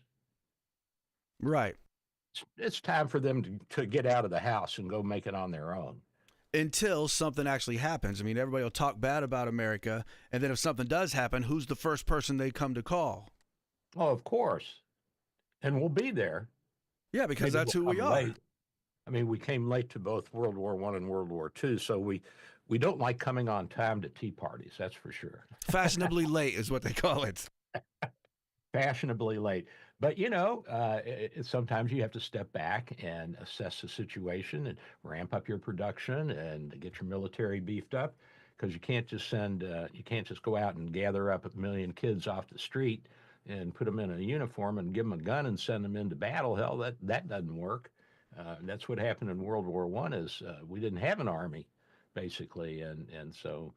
Right. It's time for them to get out of the house and go make it on their own. Until something actually happens. I mean, everybody will talk bad about America, and then if something does happen, who's the first person they come to call? Oh, of course. And we'll be there. Yeah, because Maybe that's we'll who we come are. late. I mean, we came late to both World War I and World War II, so we don't like coming on time to tea parties, that's for sure. Fashionably late is what they call it. Fashionably late. But, sometimes you have to step back and assess the situation and ramp up your production and get your military beefed up, because you can't just go out and gather up 1 million kids off the street and put them in a uniform and give them a gun and send them into battle. Hell, that doesn't work. That's what happened in World War I is we didn't have an army, basically. And so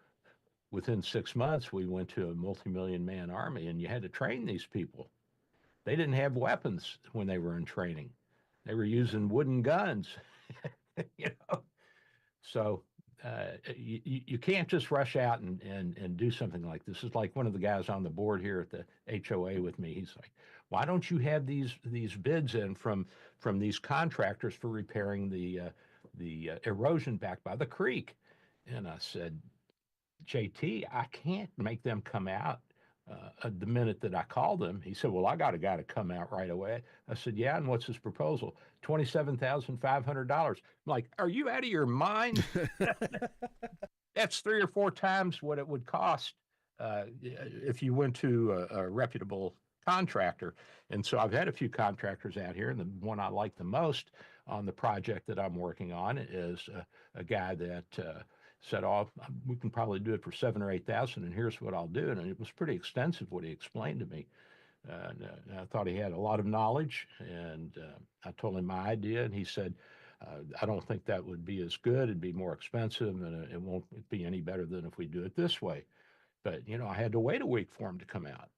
within 6 months, we went to a multi-million man army, and you had to train these people. They didn't have weapons when they were in training. They were using wooden guns, So you can't just rush out and do something like this. It's like one of the guys on the board here at the HOA with me. He's like, why don't you have these bids in from these contractors for repairing the erosion back by the creek? And I said, JT, I can't make them come out the minute that I called them. He said, well, I got a guy to come out right away. I said, yeah, and what's his proposal? $27,500. I'm like, are you out of your mind? That's 3 or 4 times what it would cost if you went to a reputable contractor. And so I've had a few contractors out here, and the one I like the most on the project that I'm working on is a guy that said, oh, we can probably do it for $7,000 or $8,000, and here's what I'll do. And it was pretty extensive what he explained to me. And I thought he had a lot of knowledge, and I told him my idea, and he said, I don't think that would be as good. It'd be more expensive, and it won't be any better than if we do it this way. But, I had to wait a week for him to come out.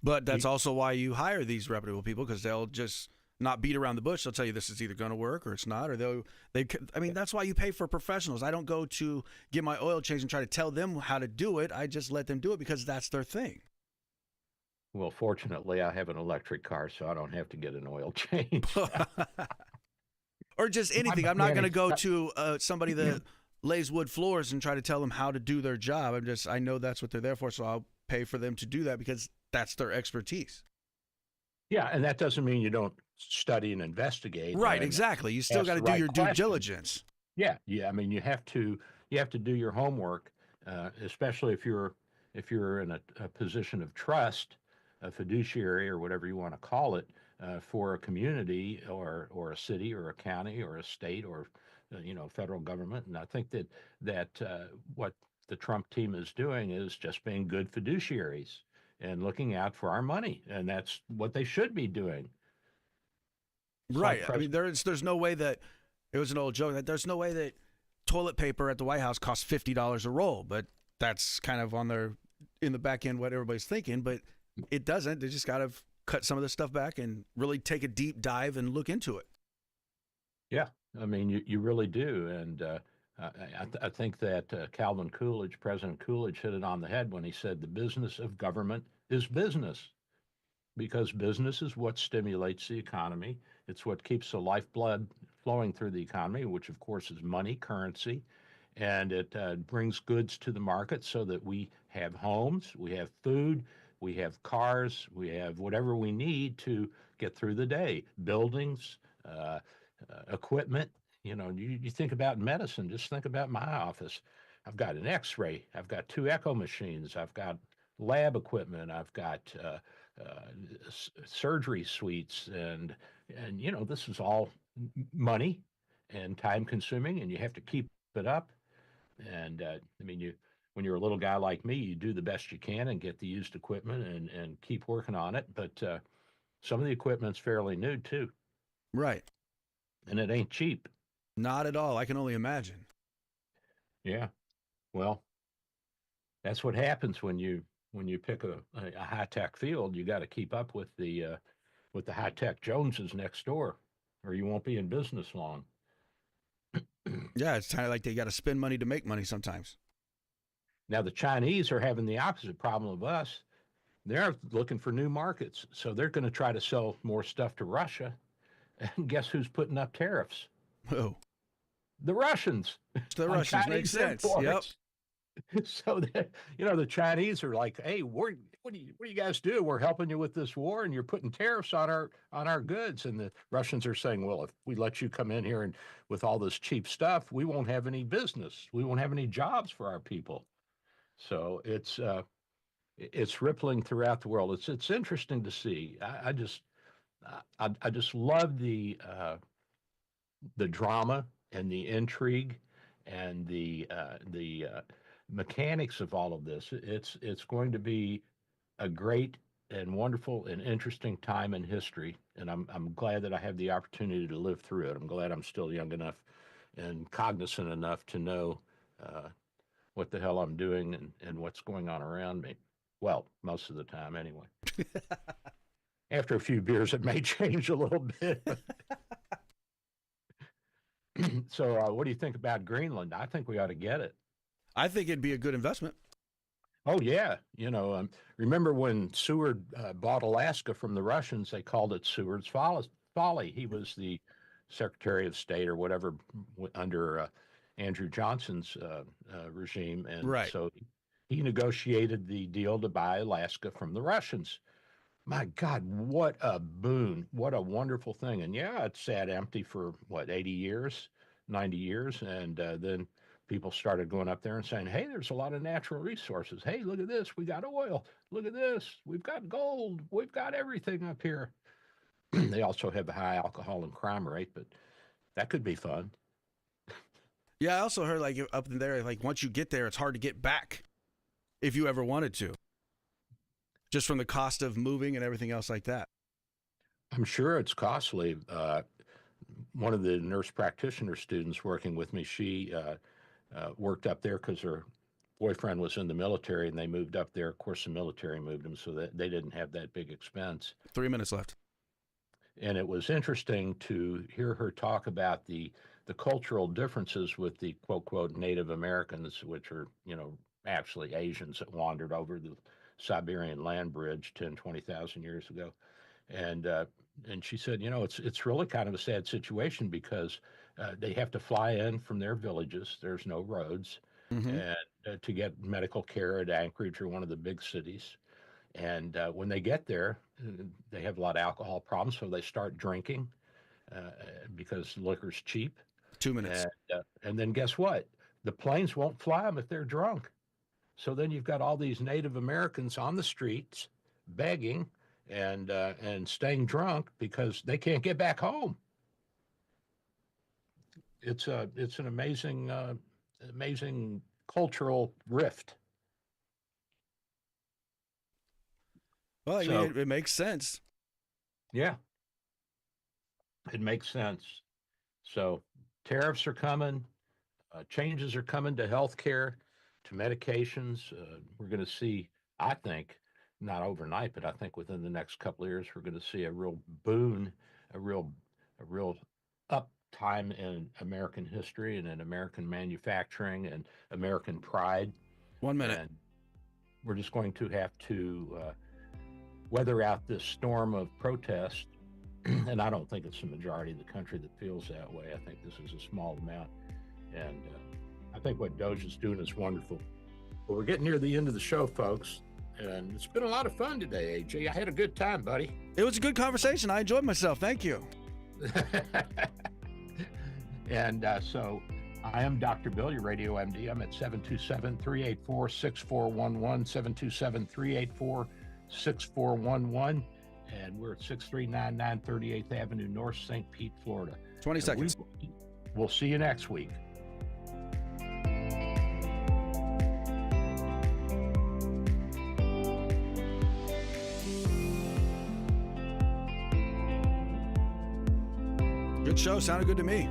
But that's also why you hire these reputable people, because they'll just not beat around the bush. They'll tell you this is either going to work or it's not, or that's why you pay for professionals. I don't go to get my oil changed and try to tell them how to do it. I just let them do it because that's their thing. Well, fortunately, I have an electric car, so I don't have to get an oil change. Or just anything. I'm not going to go to somebody that lays wood floors and try to tell them how to do their job. I know that's what they're there for, so I'll pay for them to do that because that's their expertise. Yeah, and that doesn't mean you don't study and investigate. Right, exactly. You still got to do your due diligence. Yeah. I mean, you have to do your homework, especially if you're in a position of trust, a fiduciary or whatever you want to call it, for a community or a city or a county or a state or federal government. And I think that what the Trump team is doing is just being good fiduciaries and looking out for our money, and that's what they should be doing. Right. I mean, there's no way that it was an old joke that there's no way that toilet paper at the White House costs $50 a roll, but that's kind of in the back end what everybody's thinking, but it doesn't. They just got to cut some of this stuff back and really take a deep dive and look into it. Yeah. I mean, you really do. And I think that President Coolidge hit it on the head when he said the business of government is business, because business is what stimulates the economy. It's what keeps the lifeblood flowing through the economy, which of course is money, currency, and it brings goods to the market so that we have homes, we have food, we have cars, we have whatever we need to get through the day, buildings, equipment. You think about medicine, just think about my office. I've got an X-ray, I've got 2 echo machines, I've got lab equipment, I've got surgery suites, and this is all money and time consuming, and you have to keep it up. And I mean, when you're a little guy like me, you do the best you can and get the used equipment and keep working on it. But some of the equipment's fairly new too. Right. And it ain't cheap. Not at all. I can only imagine. Yeah. Well, that's what happens when you when you pick a high-tech field, you got to keep up with the high-tech Joneses next door, or you won't be in business long. Yeah, it's kind of like they got to spend money to make money sometimes. Now, the Chinese are having the opposite problem of us. They're looking for new markets, so they're going to try to sell more stuff to Russia. And guess who's putting up tariffs? Who? The Russians. The Russians, makes sense. Imports. Yep. So, the Chinese are like, hey, what do you guys do? We're helping you with this war, and you're putting tariffs on our goods. And the Russians are saying, well, if we let you come in here and with all this cheap stuff, we won't have any business. We won't have any jobs for our people. So it's rippling throughout the world. It's interesting to see. I just love the drama and the intrigue and the mechanics of all of this. It's going to be a great and wonderful and interesting time in history, and I'm glad that I have the opportunity to live through it. I'm glad I'm still young enough and cognizant enough to know what the hell I'm doing and what's going on around me. Well, most of the time anyway. After a few beers, it may change a little bit. So what do you think about Greenland? I think we ought to get it. I think it'd be a good investment. Oh, yeah. Remember when Seward bought Alaska from the Russians, they called it Seward's Folly. He was the Secretary of State or whatever under Andrew Johnson's regime. And right. So he negotiated the deal to buy Alaska from the Russians. My God, what a boon. What a wonderful thing. And yeah, it sat empty for 80 years, 90 years. And then people started going up there and saying, hey, there's a lot of natural resources. Hey, look at this. We got oil. Look at this. We've got gold. We've got everything up here. They also have a high alcohol and crime rate, but that could be fun. Yeah, I also heard up in there, once you get there, it's hard to get back if you ever wanted to. Just from the cost of moving and everything else like that. I'm sure it's costly. One of the nurse practitioner students working with me, she worked up there because her boyfriend was in the military and they moved up there. Of course, the military moved them so that they didn't have that big expense. 3 minutes left. And it was interesting to hear her talk about the cultural differences with the quote Native Americans, which are, actually Asians that wandered over the Siberian land bridge 10, 20,000 years ago. And she said, it's really kind of a sad situation because they have to fly in from their villages. There's no roads. Mm-hmm. And to get medical care at Anchorage or one of the big cities. And when they get there, they have a lot of alcohol problems. So they start drinking because liquor's cheap. 2 minutes. And then guess what? The planes won't fly them if they're drunk. So then you've got all these Native Americans on the streets begging and staying drunk because they can't get back home. It's an amazing cultural rift. Well, I mean, it makes sense. Yeah, it makes sense. So tariffs are coming, changes are coming to healthcare, to medications. We're going to see, I think, not overnight, but I think within the next couple of years, we're going to see a real boon, a real up time in American history and in American manufacturing and American pride. 1 minute. And we're just going to have to weather out this storm of protest. And I don't think it's the majority of the country that feels that way. I think this is a small amount. And I think what DOGE is doing is wonderful. But we're getting near the end of the show, folks. And it's been a lot of fun today, AJ. I had a good time, buddy. It was a good conversation. I enjoyed myself. Thank you. And so I am Dr. Bill, your radio MD. I'm at 727-384-6411, 727-384-6411. And we're at 6399 38th Avenue North, St. Pete, Florida. 20 seconds. We'll see you next week. Good show. Sounded good to me.